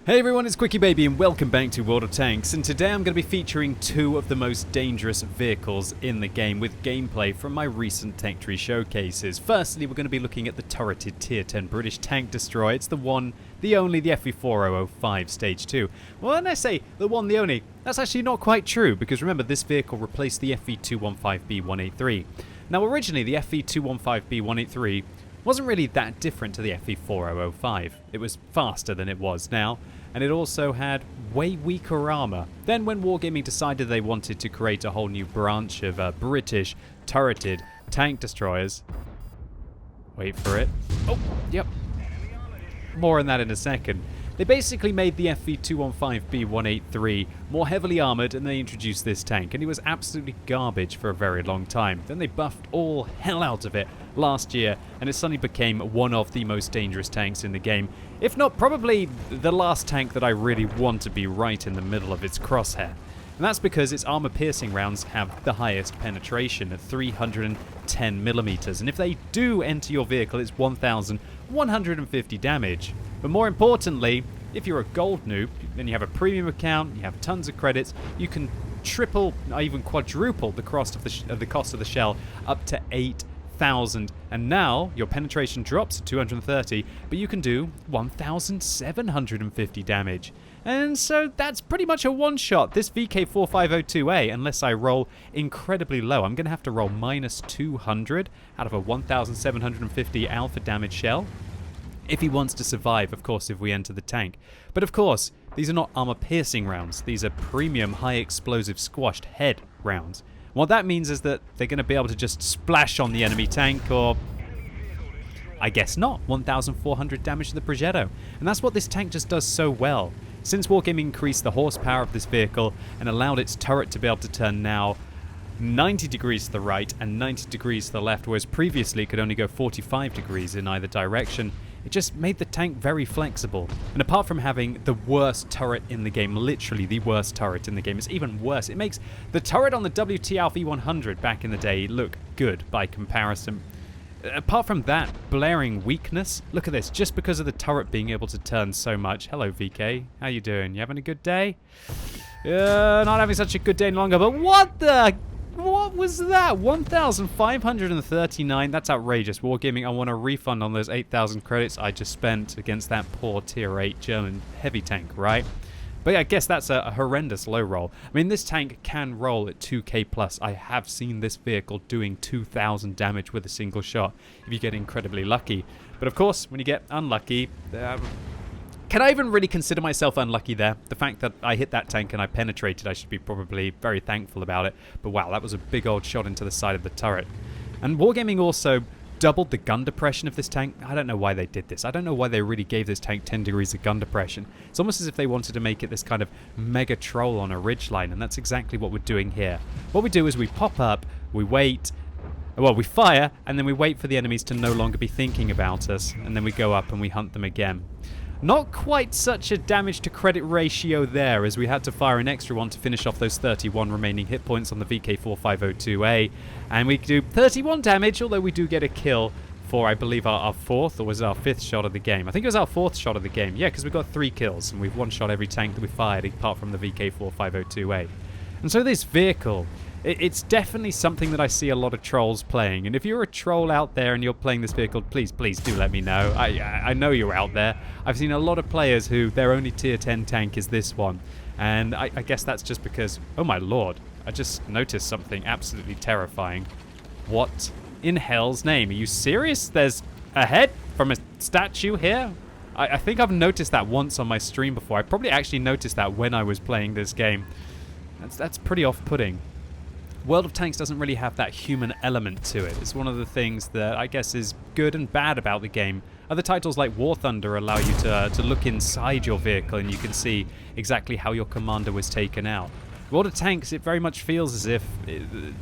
Hey everyone, it's QuickyBaby and welcome back to World of Tanks, and today I'm going to be featuring two of the most dangerous vehicles in the game with gameplay from my recent Tech Tree showcases. Firstly, we're going to be looking at the turreted Tier 10 British tank destroyer. It's the one, the only, the FV4005 Stage 2. Well, when I say the one, the only, that's actually not quite true, because remember, this vehicle replaced the FV215B183. Now originally, the FV215B183 wasn't really that different to the FV4005. It was faster than it was now, and it also had way weaker armor. Then when Wargaming decided they wanted to create a whole new branch of British turreted tank destroyers, wait for it, oh, yep, more on that in a second. They basically made the FV215B183 more heavily armoured, and they introduced this tank, and it was absolutely garbage for a very long time. Then they buffed all hell out of it last year, and it suddenly became one of the most dangerous tanks in the game, if not probably the last tank that I really want to be right in the middle of its crosshair. And that's because its armor-piercing rounds have the highest penetration at 310mm, and if they do enter your vehicle, it's 1,150 damage. But more importantly, if you're a gold noob, then you have a premium account, you have tons of credits, you can triple, or even quadruple the cost of the shell up to 8,000. And now your penetration drops to 230, but you can do 1,750 damage. And so that's pretty much a one-shot. This VK4502A, unless I roll incredibly low, I'm going to have to roll minus 200 out of a 1,750 alpha damage shell if he wants to survive, of course, if we enter the tank. But of course, these are not armor-piercing rounds. These are premium, high-explosive, squashed head rounds. What that means is that they're going to be able to just splash on the enemy tank, or I guess not. 1,400 damage to the Progetto. And that's what this tank just does so well. Since Wargaming increased the horsepower of this vehicle and allowed its turret to be able to turn now 90 degrees to the right and 90 degrees to the left, whereas previously it could only go 45 degrees in either direction, it just made the tank very flexible. And apart from having the worst turret in the game, literally the worst turret in the game, it's even worse. It makes the turret on the WTL V100 back in the day look good by comparison. Apart from that blaring weakness, look at this, just because of the turret being able to turn so much. Hello VK, how you doing? You having a good day? Not having such a good day any longer, but what was that? 1,539, that's outrageous. Wargaming, I want a refund on those 8,000 credits I just spent against that poor tier 8 German heavy tank, right? But yeah, I guess that's a horrendous low roll. I mean, this tank can roll at 2k plus. I have seen this vehicle doing 2,000 damage with a single shot if you get incredibly lucky. But of course, when you get unlucky, can I even really consider myself unlucky there? The fact that I hit that tank and I penetrated, I should be probably very thankful about it. But wow, that was a big old shot into the side of the turret. And Wargaming also doubled the gun depression of this tank. I don't know why they did this. I don't know why they really gave this tank 10 degrees of gun depression. It's almost as if they wanted to make it this kind of mega troll on a ridgeline, and that's exactly what we're doing here. What we do is we pop up, we wait, well, we fire, and then we wait for the enemies to no longer be thinking about us, and then we go up and we hunt them again. Not quite such a damage to credit ratio there, as we had to fire an extra one to finish off those 31 remaining hit points on the VK4502A. And we do 31 damage, although we do get a kill for, I believe, our fourth, or was it our fifth shot of the game? I think it was our fourth shot of the game. Yeah, because we got 3 kills, and we've one-shot every tank that we fired, apart from the VK4502A. And so this vehicle, it's definitely something that I see a lot of trolls playing. And if you're a troll out there and you're playing this vehicle, please do let me know. I know you're out there. I've seen a lot of players who their only tier 10 tank is this one. And I guess that's just because, oh my lord, I just noticed something absolutely terrifying. What in hell's name? Are you serious? There's a head from a statue here? I think I've noticed that once on my stream before. I probably actually noticed that when I was playing this game. That's pretty off-putting. World of Tanks doesn't really have that human element to it. It's one of the things that I guess is good and bad about the game. Other titles like War Thunder allow you to look inside your vehicle and you can see exactly how your commander was taken out. World of Tanks, it very much feels as if you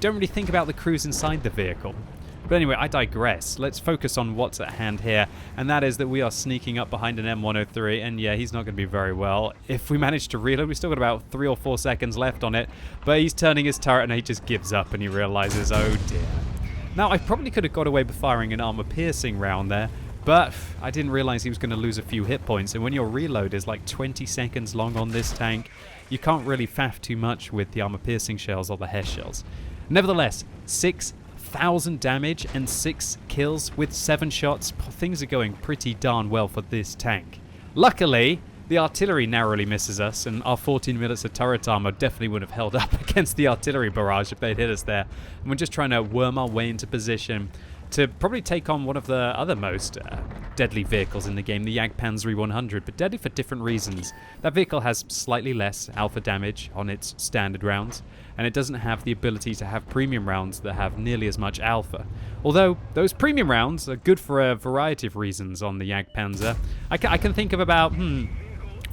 don't really think about the crews inside the vehicle. But anyway, I digress. Let's focus on what's at hand here, and that is that we are sneaking up behind an M103, and yeah, he's not going to be very well. If we manage to reload, we've still got about 3 or 4 seconds left on it, but he's turning his turret and he just gives up and he realizes, oh dear. Now, I probably could have got away with firing an armor-piercing round there, But I didn't realize he was going to lose a few hit points, and when your reload is like 20 seconds long on this tank, you can't really faff too much with the armor-piercing shells or the hair shells. Nevertheless, 6,000 damage and 6 kills with 7 shots. Things are going pretty darn well for this tank. Luckily, the artillery narrowly misses us, and our 14 minutes of turret armor definitely would have held up against the artillery barrage if they'd hit us there. And we're just trying to worm our way into position to probably take on one of the other most deadly vehicles in the game, the Jagdpanzer 100, but deadly for different reasons. That vehicle has slightly less alpha damage on its standard rounds, and it doesn't have the ability to have premium rounds that have nearly as much alpha. Although those premium rounds are good for a variety of reasons on the Jagdpanzer. I can think of about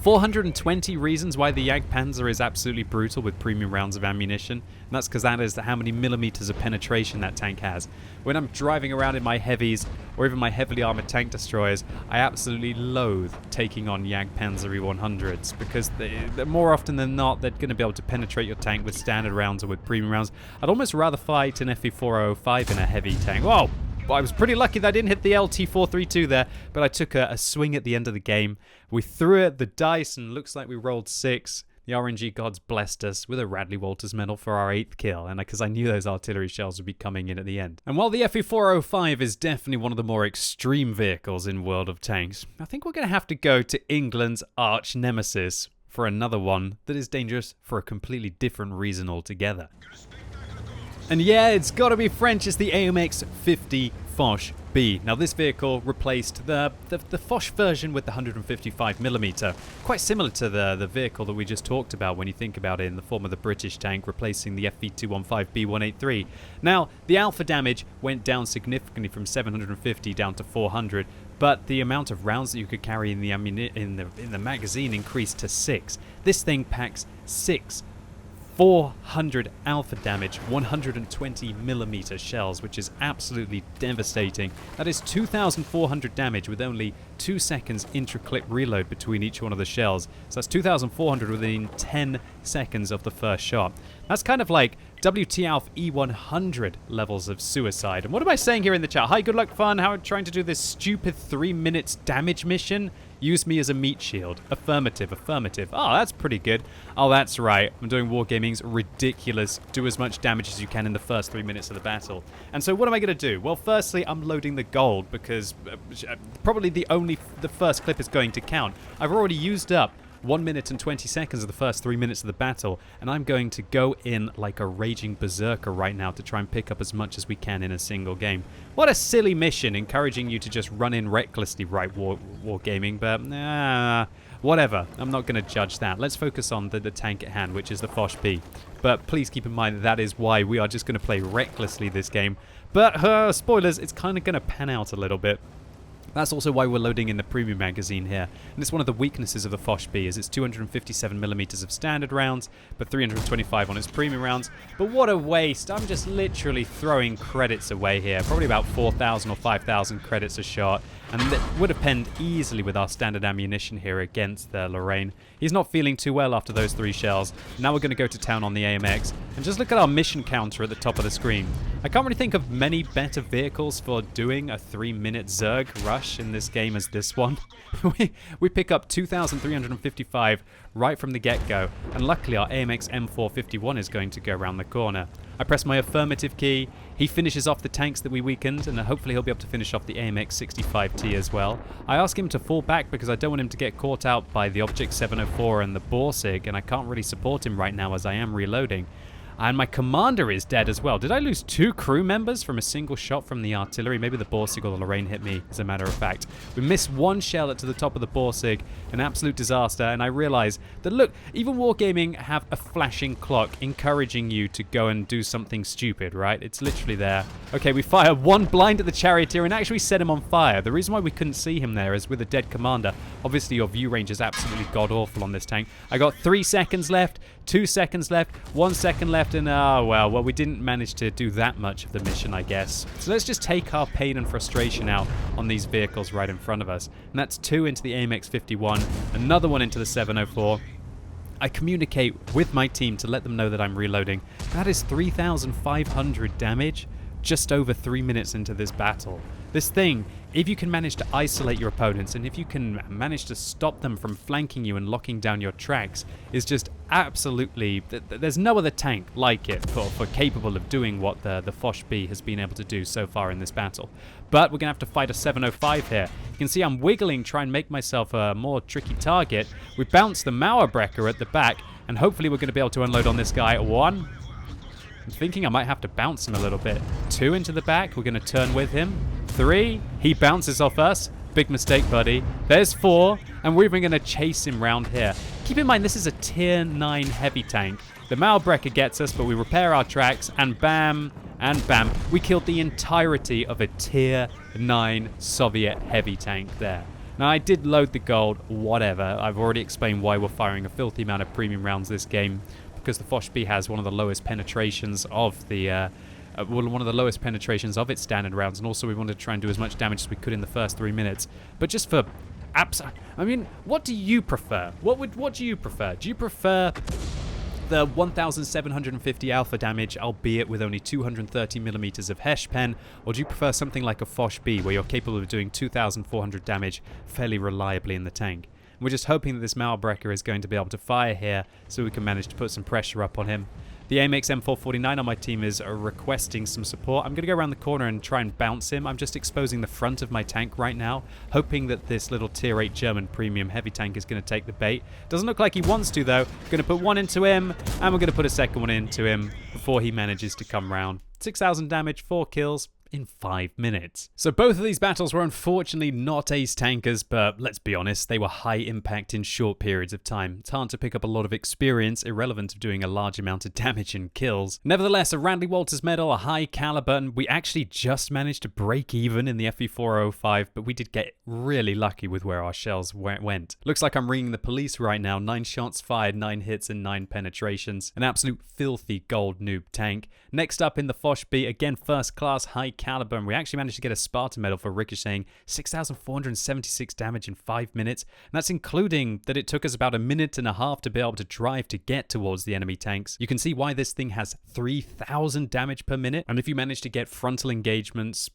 420 reasons why the Jagdpanzer is absolutely brutal with premium rounds of ammunition, and that's because that is how many millimeters of penetration that tank has. When I'm driving around in my heavies, or even my heavily armored tank destroyers, I absolutely loathe taking on Jagdpanzer 100s, because they're more often than not, they're going to be able to penetrate your tank with standard rounds or with premium rounds. I'd almost rather fight an FV4005 in a heavy tank. Whoa! I was pretty lucky that I didn't hit the LT432 there, but I took a swing at the end of the game. We threw it the dice, and looks like we rolled 6. The RNG gods blessed us with a Radley Walters medal for our 8th kill, and because I knew those artillery shells would be coming in at the end. And while the FV4005 is definitely one of the more extreme vehicles in World of Tanks, I think we're going to have to go to England's arch nemesis for another one that is dangerous for a completely different reason altogether. And yeah, it's got to be French. It's the AMX 50 Foch B. Now this vehicle replaced the Foch version with the 155mm, quite similar to the vehicle that we just talked about when you think about it in the form of the British tank, replacing the FV4005 B183. Now the alpha damage went down significantly from 750 down to 400, but the amount of rounds that you could carry in the magazine increased to 6. This thing packs 6 400 alpha damage, 120mm shells, which is absolutely devastating. That is 2,400 damage with only 2 seconds intra-clip reload between each one of the shells. So that's 2,400 within 10 seconds of the first shot. That's kind of like WTALF E100 levels of suicide. And what am I saying here in the chat? Hi, good luck, fun. How are you trying to do this stupid 3 minutes damage mission? Use me as a meat shield. Affirmative, affirmative. Oh, that's pretty good. Oh, that's right. I'm doing Wargaming's ridiculous. Do as much damage as you can in the first 3 minutes of the battle. And so what am I going to do? Well, firstly, I'm loading the gold because probably the first clip is going to count. I've already used up 1 minute and 20 seconds of the first 3 minutes of the battle, and I'm going to go in like a raging berserker right now to try and pick up as much as we can in a single game. What a silly mission, encouraging you to just run in recklessly, right, Wargaming, but whatever. I'm not going to judge that. Let's focus on the tank at hand, which is the Foch B. But please keep in mind that is why we are just going to play recklessly this game. But, spoilers, it's kind of going to pan out a little bit. That's also why we're loading in the premium magazine here. And it's one of the weaknesses of the Foch B is it's 257mm of standard rounds, but 325 on its premium rounds. But what a waste. I'm just literally throwing credits away here. Probably about 4,000 or 5,000 credits a shot. And it would have penned easily with our standard ammunition here against Lorraine. He's not feeling too well after those 3 shells. Now we're going to go to town on the AMX. And just look at our mission counter at the top of the screen. I can't really think of many better vehicles for doing a 3-minute Zerg rush in this game as this one. we pick up 2,355 right from the get-go, and luckily our AMX M451 is going to go around the corner. I press my affirmative key, he finishes off the tanks that we weakened, and hopefully he'll be able to finish off the AMX 65T as well. I ask him to fall back because I don't want him to get caught out by the Object 704 and the Borsig, and I can't really support him right now as I am reloading. And my commander is dead as well. Did I lose 2 crew members from a single shot from the artillery? Maybe the Borsig or the Lorraine hit me, as a matter of fact. We missed 1 shell at to the top of the Borsig. An absolute disaster. And I realize that, look, even Wargaming have a flashing clock encouraging you to go and do something stupid, right? It's literally there. Okay, we fire 1 blind at the charioteer and actually set him on fire. The reason why we couldn't see him there is with a dead commander. Obviously, your view range is absolutely god-awful on this tank. I got 3 seconds left, 2 seconds left, 1 second left, and well, we didn't manage to do that much of the mission, I guess. So let's just take our pain and frustration out on these vehicles right in front of us. And that's 2 into the AMX 51, another 1 into the 704. I communicate with my team to let them know that I'm reloading. That is 3,500 damage just over 3 minutes into this battle. This thing, if you can manage to isolate your opponents and if you can manage to stop them from flanking you and locking down your tracks, is just absolutely... There's no other tank like it for capable of doing what the Foch B has been able to do so far in this battle. But we're going to have to fight a 705 here. You can see I'm wiggling, trying to make myself a more tricky target. We bounce the Mauerbrecher at the back, and hopefully we're going to be able to unload on this guy. 1. I'm thinking I might have to bounce him a little bit. 2 into the back. We're going to turn with him. 3. He bounces off us. Big mistake, buddy. There's 4. And we're even going to chase him round here. Keep in mind, this is a tier 9 heavy tank. The Mauerbrecher gets us, but we repair our tracks. And bam, and bam. We killed the entirety of a tier 9 Soviet heavy tank there. Now, I did load the gold, whatever. I've already explained why we're firing a filthy amount of premium rounds this game. Because the Foch B has one of the lowest penetrations of the... one of the lowest penetrations of its standard rounds, and also we wanted to try and do as much damage as we could in the first 3 minutes. But just for I mean, what do you prefer? What do you prefer? Do you prefer the 1,750 alpha damage, albeit with only 230 millimeters of Hesh pen, or do you prefer something like a Foch B, where you're capable of doing 2,400 damage fairly reliably in the tank? We're just hoping that this Mauerbrecher is going to be able to fire here, so we can manage to put some pressure up on him. The AMX M449 on my team is requesting some support. I'm going to go around the corner and try and bounce him. I'm just exposing the front of my tank right now, hoping that this little tier 8 German premium heavy tank is going to take the bait. Doesn't look like he wants to, though. Going to put 1 into him, and we're going to put a second one into him before he manages to come round. 6,000 damage, 4 kills. In 5 minutes. So both of these battles were unfortunately not ace tankers, but let's be honest, they were high impact in short periods of time. It's hard to pick up a lot of experience, irrelevant of doing a large amount of damage and kills. Nevertheless, a Randy Walters medal, a high caliber, and we actually just managed to break even in the FV4005, but we did get really lucky with where our shells went. Looks like I'm ringing the police right now. 9 shots fired, 9 hits and 9 penetrations. An absolute filthy gold noob tank. Next up in the Foch B, again first class, high caliber, and we actually managed to get a Sparta medal for ricocheting 6,476 damage in 5 minutes, and that's including that it took us about 1.5 minutes to be able to drive to get towards the enemy tanks. You can see why this thing has 3,000 damage per minute, and if you manage to get frontal engagements,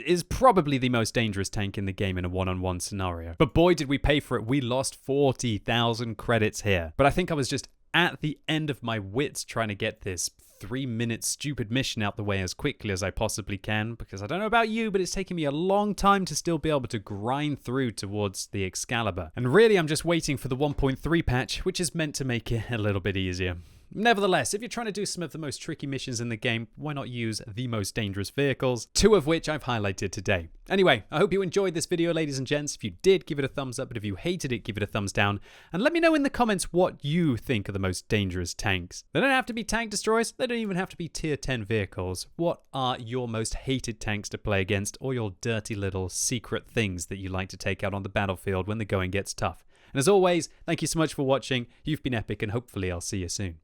is probably the most dangerous tank in the game in a one-on-one scenario. But boy did we pay for it. We lost 40,000 credits here. But I think I was just at the end of my wits trying to get this 3-minute stupid mission out the way as quickly as I possibly can, because I don't know about you, but it's taken me a long time to still be able to grind through towards the Excalibur. And really, I'm just waiting for the 1.3 patch, which is meant to make it a little bit easier. Nevertheless, if you're trying to do some of the most tricky missions in the game, why not use the most dangerous vehicles, 2 of which I've highlighted today. Anyway, I hope you enjoyed this video, ladies and gents. If you did, give it a thumbs up, but if you hated it, give it a thumbs down. And let me know in the comments what you think are the most dangerous tanks. They don't have to be tank destroyers, they don't even have to be tier 10 vehicles. What are your most hated tanks to play against, or your dirty little secret things that you like to take out on the battlefield when the going gets tough? And as always, thank you so much for watching. You've been epic, and hopefully I'll see you soon.